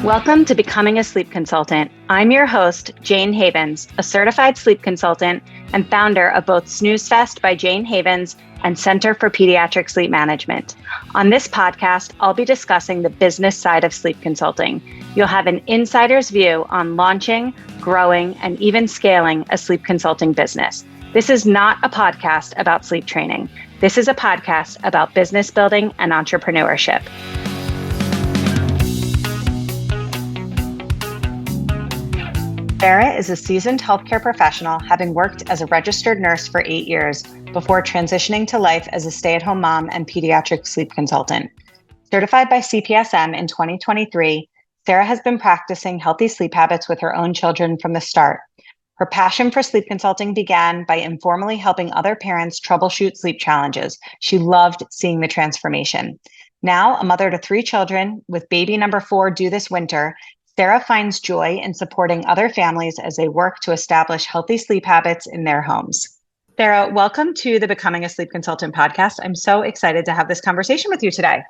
Welcome to Becoming a Sleep Consultant. I'm your host, Jane Havens, a certified sleep consultant and founder of both Snooze Fest by Jane Havens and Center for Pediatric Sleep Management. On this podcast, I'll be discussing the business side of sleep consulting. You'll have an insider's view on launching, growing, and even scaling a sleep consulting business. This is not a podcast about sleep training. This is a podcast about business building and entrepreneurship. Sarah is a seasoned healthcare professional, having worked as a registered nurse for 8 years before transitioning to life as a stay-at-home mom and pediatric sleep consultant. Certified by CPSM in 2023, Sarah has been practicing healthy sleep habits with her own children from the start. Her passion for sleep consulting began by informally helping other parents troubleshoot sleep challenges. She loved seeing the transformation. Now, a mother to 3 children with baby number 4 due this winter, Sarah finds joy in supporting other families as they work to establish healthy sleep habits in their homes. Sarah, welcome to the Becoming a Sleep Consultant podcast. I'm so excited to have this conversation with you today.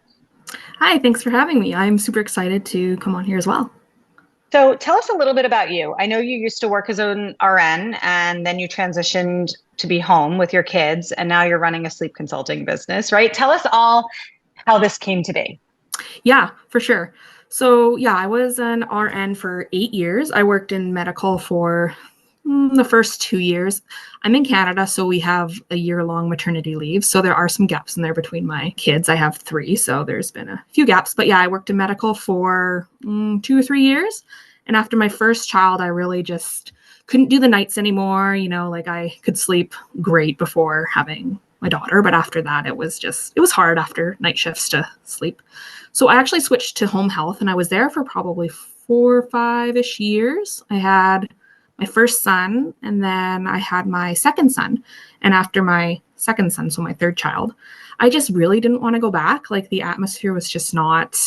Hi, thanks for having me. I'm super excited to come on here as well. So tell us a little bit about you. I know you used to work as an RN and then you transitioned to be home with your kids and now you're running a sleep consulting business, right? Tell us all how this came to be. Yeah, for sure. So I was an RN for 8 years. I worked in medical for the first 2 years. I'm in Canada, so we have a year-long maternity leave. So there are some gaps in there between my kids. I have 3, so there's been a few gaps. But I worked in medical for 2 or 3 years. And after my first child, I really just couldn't do the nights anymore. I could sleep great before having my daughter, but after that, it was hard after night shifts to sleep. So I actually switched to home health and I was there for probably 4 or 5-ish years. I had my first son and then I had my second son. And after my second son, so my third child, I just really didn't want to go back. The atmosphere was just not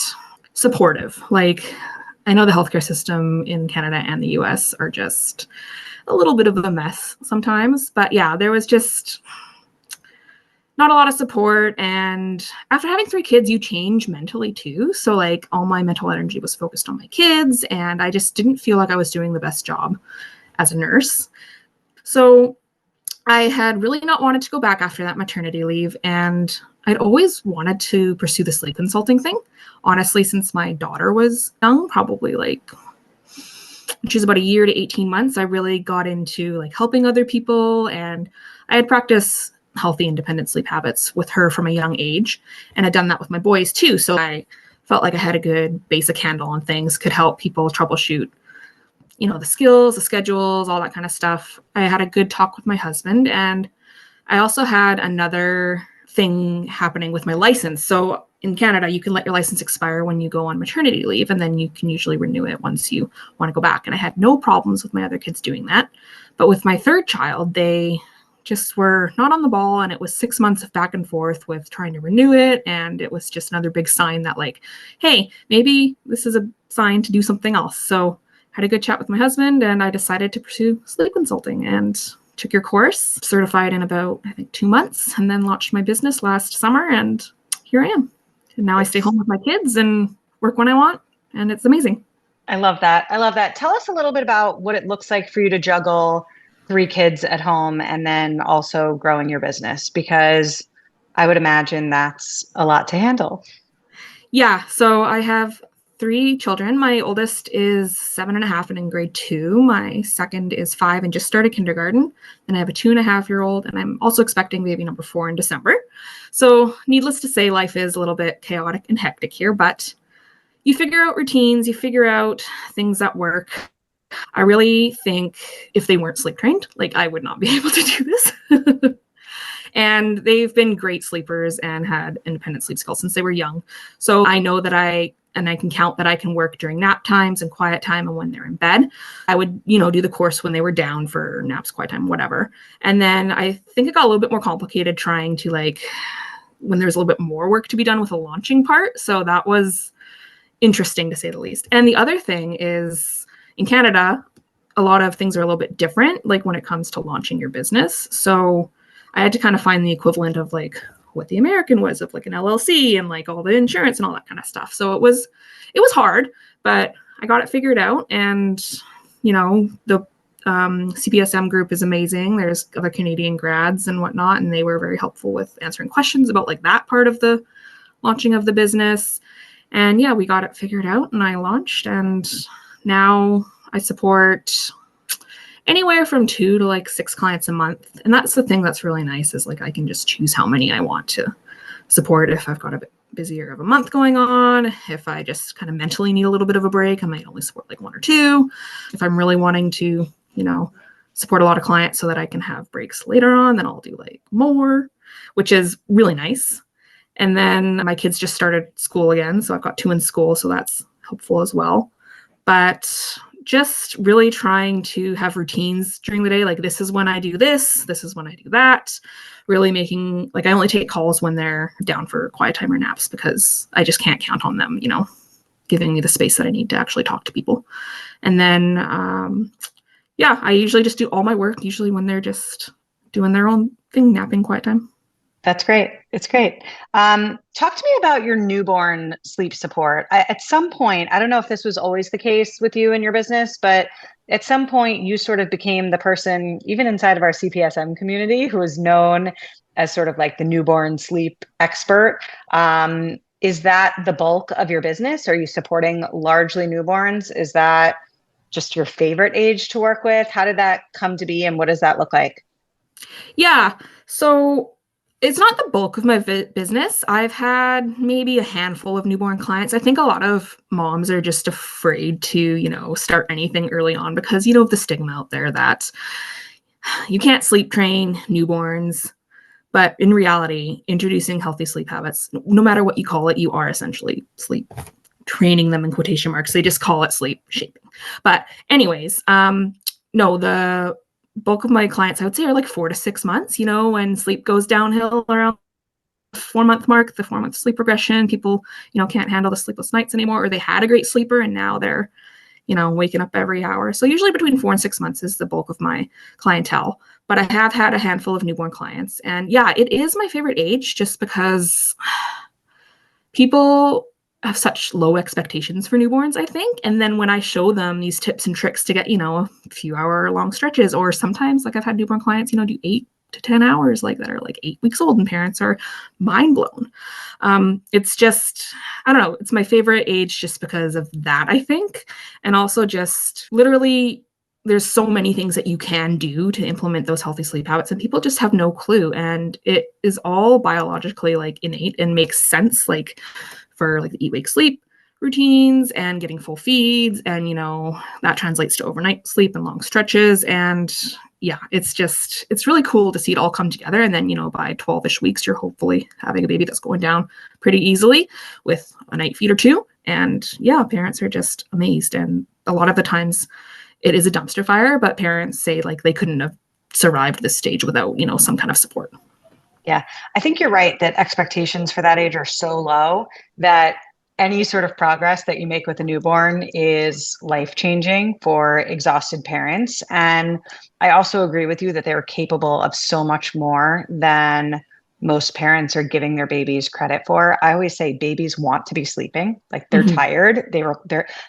supportive. I know the healthcare system in Canada and the US are just a little bit of a mess sometimes, but there was just not a lot of support. And after having 3 kids, you change mentally too. So all my mental energy was focused on my kids and I just didn't feel like I was doing the best job as a nurse. So I had really not wanted to go back after that maternity leave. And I'd always wanted to pursue the sleep consulting thing. Honestly, since my daughter was young, probably she's about a year to 18 months, I really got into helping other people. And I had practiced healthy, independent sleep habits with her from a young age. And I'd done that with my boys too. So I felt like I had a good basic handle on things, could help people troubleshoot, the skills, the schedules, all that kind of stuff. I had a good talk with my husband. And I also had another thing happening with my license. So in Canada, you can let your license expire when you go on maternity leave, and then you can usually renew it once you want to go back. And I had no problems with my other kids doing that. But with my third child, they just were not on the ball, and it was 6 months of back and forth with trying to renew it. And it was just another big sign that hey, maybe this is a sign to do something else. So had a good chat with my husband and I decided to pursue sleep consulting and took your course, certified in about, 2 months, and then launched my business last summer. And here I am. And now I stay home with my kids and work when I want. And it's amazing. I love that. Tell us a little bit about what it looks like for you to juggle 3 kids at home and then also growing your business, because I would imagine that's a lot to handle. Yeah. So I have 3 children. My oldest is 7.5 and in grade 2. My second is 5 and just started kindergarten. And I have a 2.5-year-old, and I'm also expecting baby number 4 in December. So needless to say, life is a little bit chaotic and hectic here, but you figure out routines, you figure out things that work. I really think if they weren't sleep trained, I would not be able to do this. And they've been great sleepers and had independent sleep skills since they were young. So I know that I can count that I can work during nap times and quiet time and when they're in bed. I would, do the course when they were down for naps, quiet time, whatever. And then I think it got a little bit more complicated trying to when there's a little bit more work to be done with the launching part. So that was interesting to say the least. And the other thing is in Canada, a lot of things are a little bit different, like when it comes to launching your business. So I had to kind of find the equivalent of like what the American was of like an LLC and like all the insurance and all that kind of stuff. So it was hard, but I got it figured out. And, the CPSM group is amazing. There's other Canadian grads and whatnot, and they were very helpful with answering questions about like that part of the launching of the business. And yeah, we got it figured out and I launched, and now I support anywhere from 2 to like 6 clients a month. And that's the thing that's really nice, is like I can just choose how many I want to support. If I've got a bit busier of a month going on, if I just kind of mentally need a little bit of a break, I might only support like 1 or 2. If I'm really wanting to, support a lot of clients so that I can have breaks later on, then I'll do like more, which is really nice. And then my kids just started school again. So I've got 2 in school. So that's helpful as well. But just really trying to have routines during the day. Like, this is when I do this. This is when I do that. Really making, like, I only take calls when they're down for quiet time or naps, because I just can't count on them, giving me the space that I need to actually talk to people. And then, I usually just do all my work, usually when they're just doing their own thing, napping, quiet time. That's great. It's great. Talk to me about your newborn sleep support. At some point, I don't know if this was always the case with you and your business, but at some point you sort of became the person, even inside of our CPSM community, who is known as sort of like the newborn sleep expert. Is that the bulk of your business? Are you supporting largely newborns? Is that just your favorite age to work with? How did that come to be, and what does that look like? Yeah. So it's not the bulk of my business. I've had maybe a handful of newborn clients. I think a lot of moms are just afraid to, start anything early on because, of the stigma out there that you can't sleep train newborns. But in reality, introducing healthy sleep habits, no matter what you call it, you are essentially sleep training them in quotation marks. They just call it sleep shaping. But anyways, no, the bulk of my clients, I would say, are like 4 to 6 months, when sleep goes downhill around the 4-month mark, the 4-month sleep regression. People, can't handle the sleepless nights anymore, or they had a great sleeper and now they're, waking up every hour. So usually between 4 and 6 months is the bulk of my clientele. But I have had a handful of newborn clients. And yeah, it is my favorite age, just because people have such low expectations for newborns, I think. And then when I show them these tips and tricks to get, a few hour long stretches, or sometimes like I've had newborn clients, do 8 to 10 hours like that are like 8 weeks old, and parents are mind blown. It's just, I don't know, it's my favorite age just because of that, I think. And also just literally there's so many things that you can do to implement those healthy sleep habits, and people just have no clue. And it is all biologically like innate and makes sense, like for like the eat-wake sleep routines and getting full feeds. And, that translates to overnight sleep and long stretches. And yeah, it's really cool to see it all come together. And then, by 12-ish weeks, you're hopefully having a baby that's going down pretty easily with a night feed or 2. And yeah, parents are just amazed. And a lot of the times it is a dumpster fire, but parents say like they couldn't have survived this stage without, some kind of support. Yeah, I think you're right that expectations for that age are so low that any sort of progress that you make with a newborn is life-changing for exhausted parents. And I also agree with you that they're capable of so much more than most parents are giving their babies credit for. I always say babies want to be sleeping, like they're tired.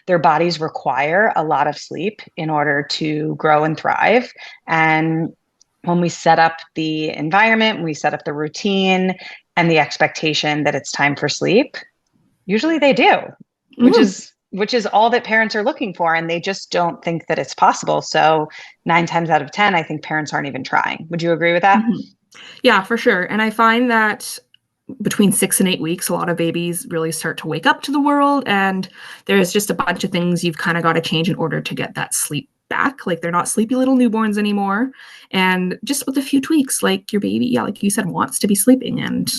Their bodies require a lot of sleep in order to grow and thrive. And when we set up the environment, when we set up the routine and the expectation that it's time for sleep, usually they do, which is all that parents are looking for. And they just don't think that it's possible. So 9 times out of 10, I think parents aren't even trying. Would you agree with that? Yeah, for sure. And I find that between 6 and 8 weeks, a lot of babies really start to wake up to the world. And there's just a bunch of things you've kind of got to change in order to get that sleep back. Like, they're not sleepy little newborns anymore. And just with a few tweaks, like your baby, yeah, like you said, wants to be sleeping. And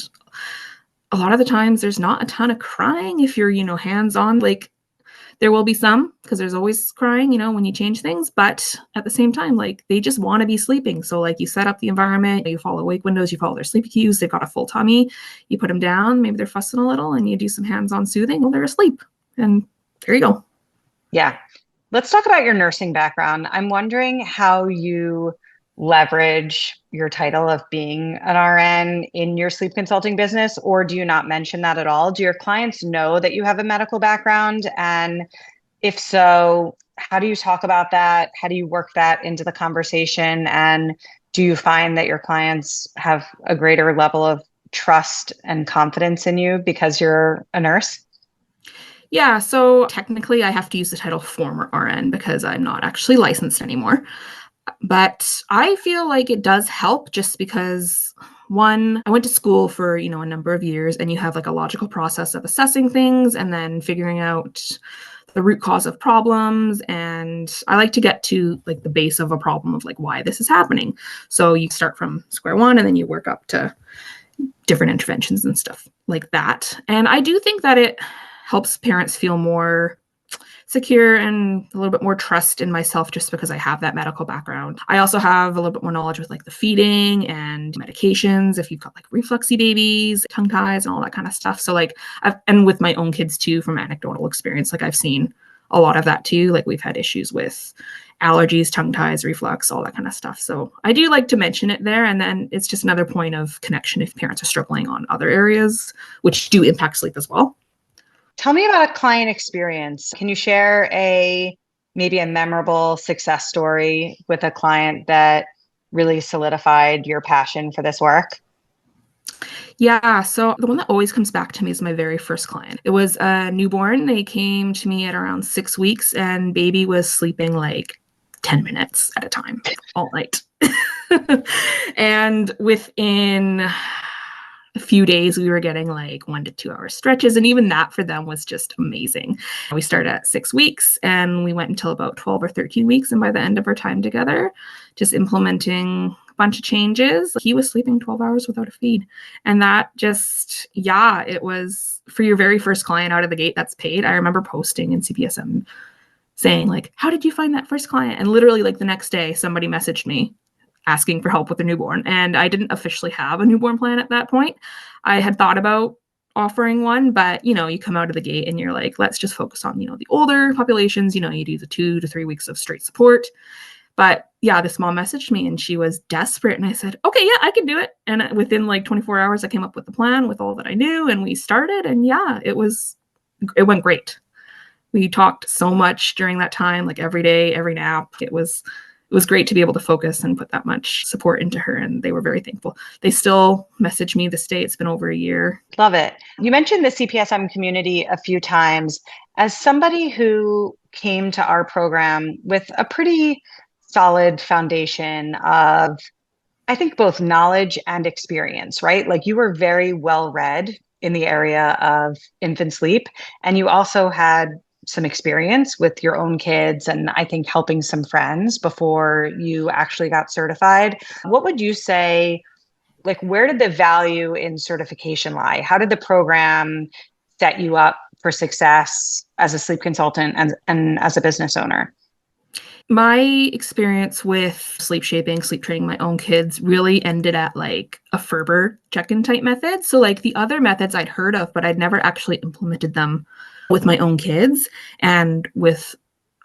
a lot of the times there's not a ton of crying if you're, hands-on. Like, there will be some, because there's always crying, when you change things. But at the same time, like, they just want to be sleeping. So like, you set up the environment, you follow wake windows, you follow their sleep cues, they've got a full tummy, you put them down, maybe they're fussing a little, and you do some hands-on soothing, well, they're asleep. And there you go. Yeah. Let's talk about your nursing background. I'm wondering how you leverage your title of being an RN in your sleep consulting business, or do you not mention that at all? Do your clients know that you have a medical background? And if so, how do you talk about that? How do you work that into the conversation? And do you find that your clients have a greater level of trust and confidence in you because you're a nurse? Yeah, so technically I have to use the title former RN because I'm not actually licensed anymore. But I feel like it does help just because one, I went to school for, a number of years and you have like a logical process of assessing things and then figuring out the root cause of problems. And I like to get to like the base of a problem of like why this is happening. So you start from square one and then you work up to different interventions and stuff like that. And I do think that it helps parents feel more secure and a little bit more trust in myself just because I have that medical background. I also have a little bit more knowledge with like the feeding and medications if you've got like refluxy babies, tongue ties and all that kind of stuff. So like and with my own kids too, from anecdotal experience, like I've seen a lot of that too. Like we've had issues with allergies, tongue ties, reflux, all that kind of stuff. So I do like to mention it there. And then it's just another point of connection if parents are struggling on other areas, which do impact sleep as well. Tell me about a client experience. Can you share maybe a memorable success story with a client that really solidified your passion for this work? Yeah, so the one that always comes back to me is my very first client. It was a newborn. They came to me at around 6 weeks, and baby was sleeping like 10 minutes at a time all night. And within a few days, we were getting like 1 to 2 hour stretches. And even that for them was just amazing. We started at 6 weeks and we went until about 12 or 13 weeks. And by the end of our time together, just implementing a bunch of changes, he was sleeping 12 hours without a feed. And that just, yeah, it was for your very first client out of the gate that's paid. I remember posting in CPSM saying like, how did you find that first client? And literally like the next day, somebody messaged me asking for help with their newborn. And I didn't officially have a newborn plan at that point. I had thought about offering one, but you come out of the gate and you're like, let's just focus on, the older populations, you do the 2 to 3 weeks of straight support. But yeah, this mom messaged me and she was desperate. And I said, okay, yeah, I can do it. And within like 24 hours, I came up with the plan with all that I knew and we started. And yeah, it went great. We talked so much during that time, like every day, every nap. It was great to be able to focus and put that much support into her. And they were very thankful. They still message me this day. It's been over a year. Love it. You mentioned the CPSM community a few times. As somebody who came to our program with a pretty solid foundation of, I think, both knowledge and experience, right? Like you were very well read in the area of infant sleep, and you also had some experience with your own kids and I think helping some friends before you actually got certified. What would you say, like, where did the value in certification lie? How did the program set you up for success as a sleep consultant and as a business owner? My experience with sleep shaping, sleep training my own kids really ended at like a Ferber check-in type method. So like the other methods I'd heard of, but I'd never actually implemented them with my own kids and with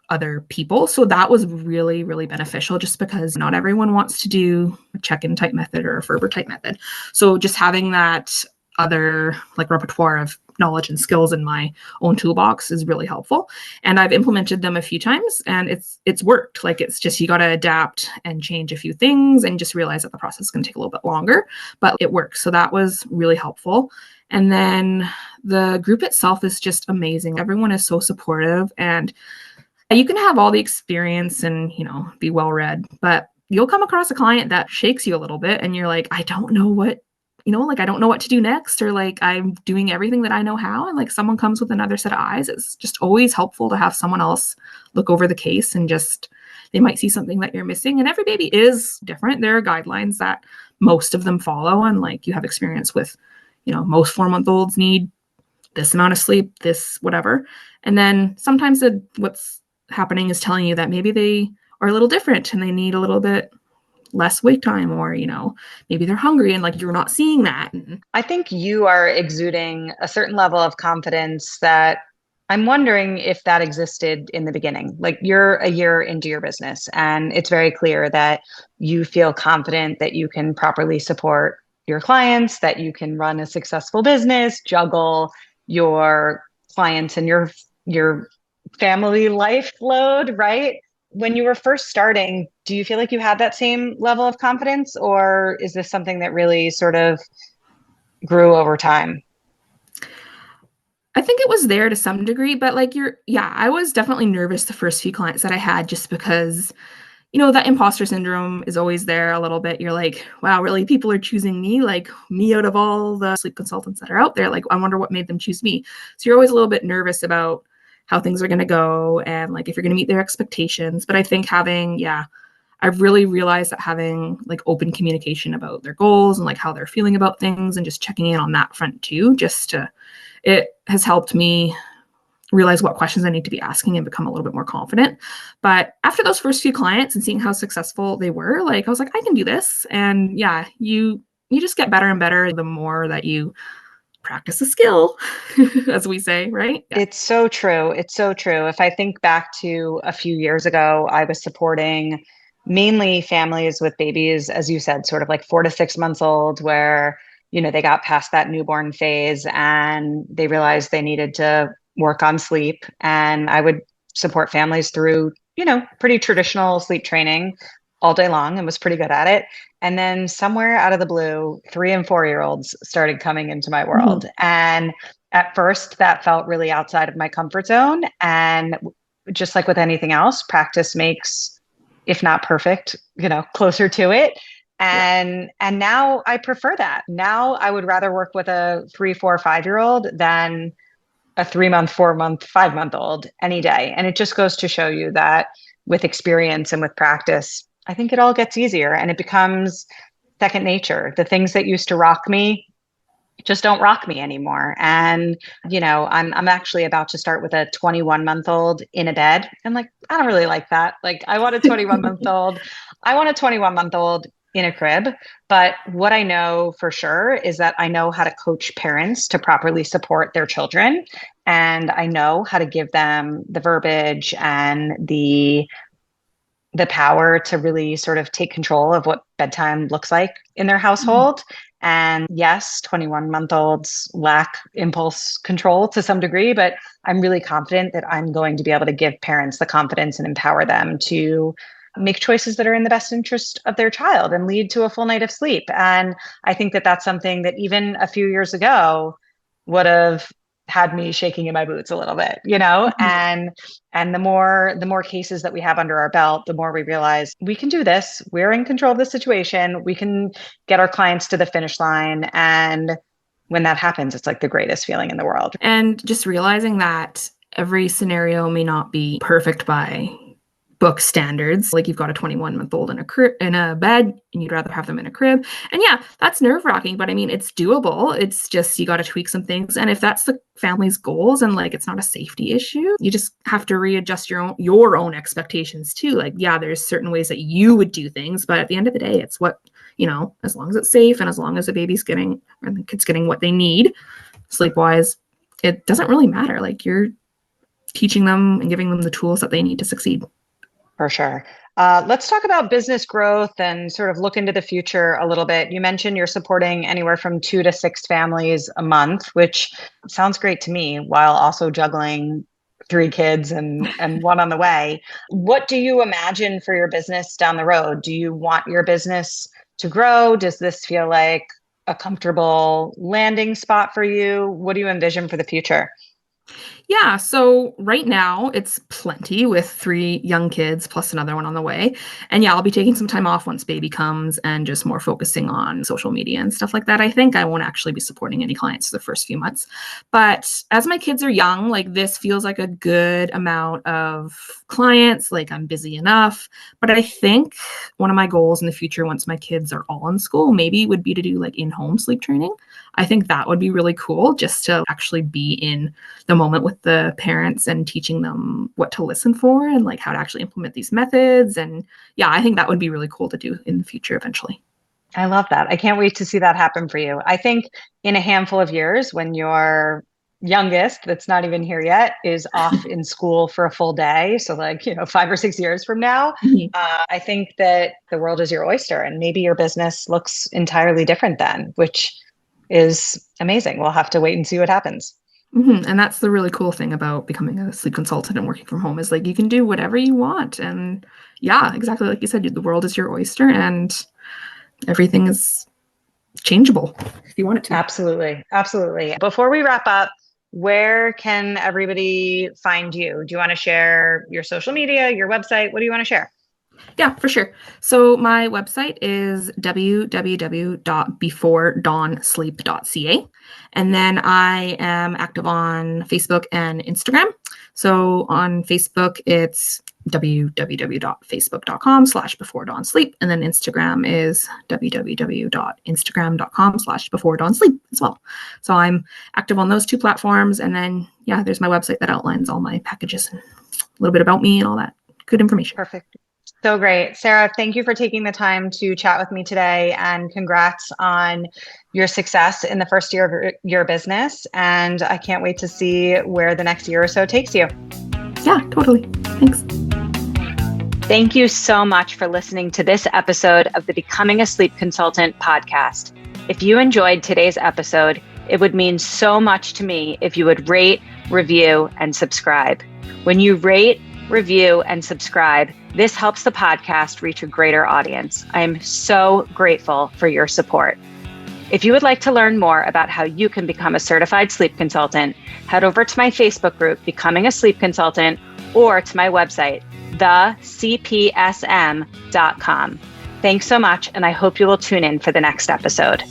other people. So that was really, really beneficial just because not everyone wants to do a check-in type method or a Ferber type method. So just having that other like repertoire of knowledge and skills in my own toolbox is really helpful. And I've implemented them a few times and it's worked. Like it's just you got to adapt and change a few things and just realize that the process is going to take a little bit longer, but it works. So that was really helpful. And then the group itself is just amazing. Everyone is so supportive and you can have all the experience and, be well read, but you'll come across a client that shakes you a little bit and you're like, I don't know what, like I don't know what to do next, or like I'm doing everything that I know how. And like someone comes with another set of eyes. It's just always helpful to have someone else look over the case and just, they might see something that you're missing. And every baby is different. There are guidelines that most of them follow. And like you have experience with, most 4-month-olds need this amount of sleep, this whatever. And then sometimes what's happening is telling you that maybe they are a little different and they need a little bit less wake time, or maybe they're hungry and like you're not seeing that. I think you are exuding a certain level of confidence that I'm wondering if that existed in the beginning. Like you're a year into your business, and it's very clear that you feel confident that you can properly support your clients, that you can run a successful business, juggle your clients and your family life load, right? When you were first starting, do you feel like you had that same level of confidence, or is this something that really sort of grew over time? I think it was there to some degree, but like yeah, I was definitely nervous the first few clients that I had just because, that imposter syndrome is always there a little bit. You're like, wow, really? People are choosing me, like me out of all the sleep consultants that are out there. Like, I wonder what made them choose me. So you're always a little bit nervous about how things are going to go and like if you're going to meet their expectations. But I think I've really realized that having like open communication about their goals and like how they're feeling about things and just checking in on that front too, it has helped me realize what questions I need to be asking and become a little bit more confident. But after those first few clients and seeing how successful they were, like I was like, I can do this. And yeah, you just get better and better the more that you practice a skill, as we say, right? Yeah. It's so true. It's so true. If I think back to a few years ago, I was supporting mainly families with babies, as you said, sort of like 4 to 6 months old, where, they got past that newborn phase and they realized they needed to work on sleep. And I would support families through, pretty traditional sleep training all day long and was pretty good at it. And then somewhere out of the blue, 3 and 4 year olds started coming into my Mhm. world. And at first, that felt really outside of my comfort zone. And just like with anything else, practice makes, if not perfect, closer to it. Yeah. And now I prefer that. Now I would rather work with a 3, 4, 5 year old than a 3 month, 4 month, 5 month old any day. And it just goes to show you that with experience and with practice, I think it all gets easier and it becomes second nature. The things that used to rock me just don't rock me anymore. And, I'm actually about to start with a 21-month-old in a bed. And like, I don't really like that. Like I want a 21-month-old. I want a 21-month-old in a crib. But what I know for sure is that I know how to coach parents to properly support their children. And I know how to give them the verbiage and the power to really sort of take control of what bedtime looks like in their Mhm. household. And yes, 21-month-olds lack impulse control to some degree, but I'm really confident that I'm going to be able to give parents the confidence and empower them to make choices that are in the best interest of their child and lead to a full night of sleep. And I think that that's something that even a few years ago would have had me shaking in my boots a little bit, Mhm. and the more cases that we have under our belt, the more we realize we can do this. We're in control of the situation. We can get our clients to the finish line. And when that happens, it's like the greatest feeling in the world. And just realizing that every scenario may not be perfect by book standards. Like you've got a 21-month-old in a bed and you'd rather have them in a crib. And yeah, that's nerve-wracking, but I mean, it's doable. It's just you got to tweak some things. And if that's the family's goals and like it's not a safety issue, you just have to readjust your own expectations too. Like, yeah, there's certain ways that you would do things, but at the end of the day, it's what, as long as it's safe and as long as the baby's getting or the kid's getting what they need sleep wise, it doesn't really matter. Like you're teaching them and giving them the tools that they need to succeed. For sure. Let's talk about business growth and sort of look into the future a little bit. You mentioned you're supporting anywhere from 2 to 6 families a month, which sounds great to me, while also juggling 3 kids and one on the way. What do you imagine for your business down the road? Do you want your business to grow? Does this feel like a comfortable landing spot for you? What do you envision for the future? Yeah, so right now it's plenty with 3 young kids plus another one on the way. And yeah, I'll be taking some time off once baby comes and just more focusing on social media and stuff like that. I think I won't actually be supporting any clients for the first few months. But as my kids are young, like this feels like a good amount of clients. Like I'm busy enough. But I think one of my goals in the future, once my kids are all in school, maybe would be to do like in-home sleep training. I think that would be really cool just to actually be in the moment with the parents and teaching them what to listen for and like how to actually implement these methods. And yeah, I think that would be really cool to do in the future eventually. I love that. I can't wait to see that happen for you. I think in a handful of years, when you're youngest, that's not even here yet, is off in school for a full day. So 5 or 6 years from now, Mhm. I think that the world is your oyster and maybe your business looks entirely different then, which is amazing. We'll have to wait and see what happens. And that's the really cool thing about becoming a sleep consultant and working from home is like you can do whatever you want. And yeah, exactly like you said, the world is your oyster and everything is changeable if you want it to. Absolutely. Absolutely. Before we wrap up, where can everybody find you? Do you want to share your social media, your website? What do you want to share? Yeah, for sure. So my website is www.beforedawnsleep.ca. And then I am active on Facebook and Instagram. So on Facebook, it's www.facebook.com/beforedawnsleep. And then Instagram is www.instagram.com/beforedawnsleep as well. So I'm active on those two platforms. And then, yeah, there's my website that outlines all my packages and a little bit about me and all that good information. Perfect. So great. Sarah, thank you for taking the time to chat with me today, and congrats on your success in the first year of your business. And I can't wait to see where the next year or so takes you. Yeah, totally. Thanks. Thank you so much for listening to this episode of the Becoming a Sleep Consultant podcast. If you enjoyed today's episode, it would mean so much to me if you would rate, review, and subscribe. When you rate, review, and subscribe, this helps the podcast reach a greater audience. I am so grateful for your support. If you would like to learn more about how you can become a certified sleep consultant, head over to my Facebook group, Becoming a Sleep Consultant, or to my website, thecpsm.com. Thanks so much, and I hope you will tune in for the next episode.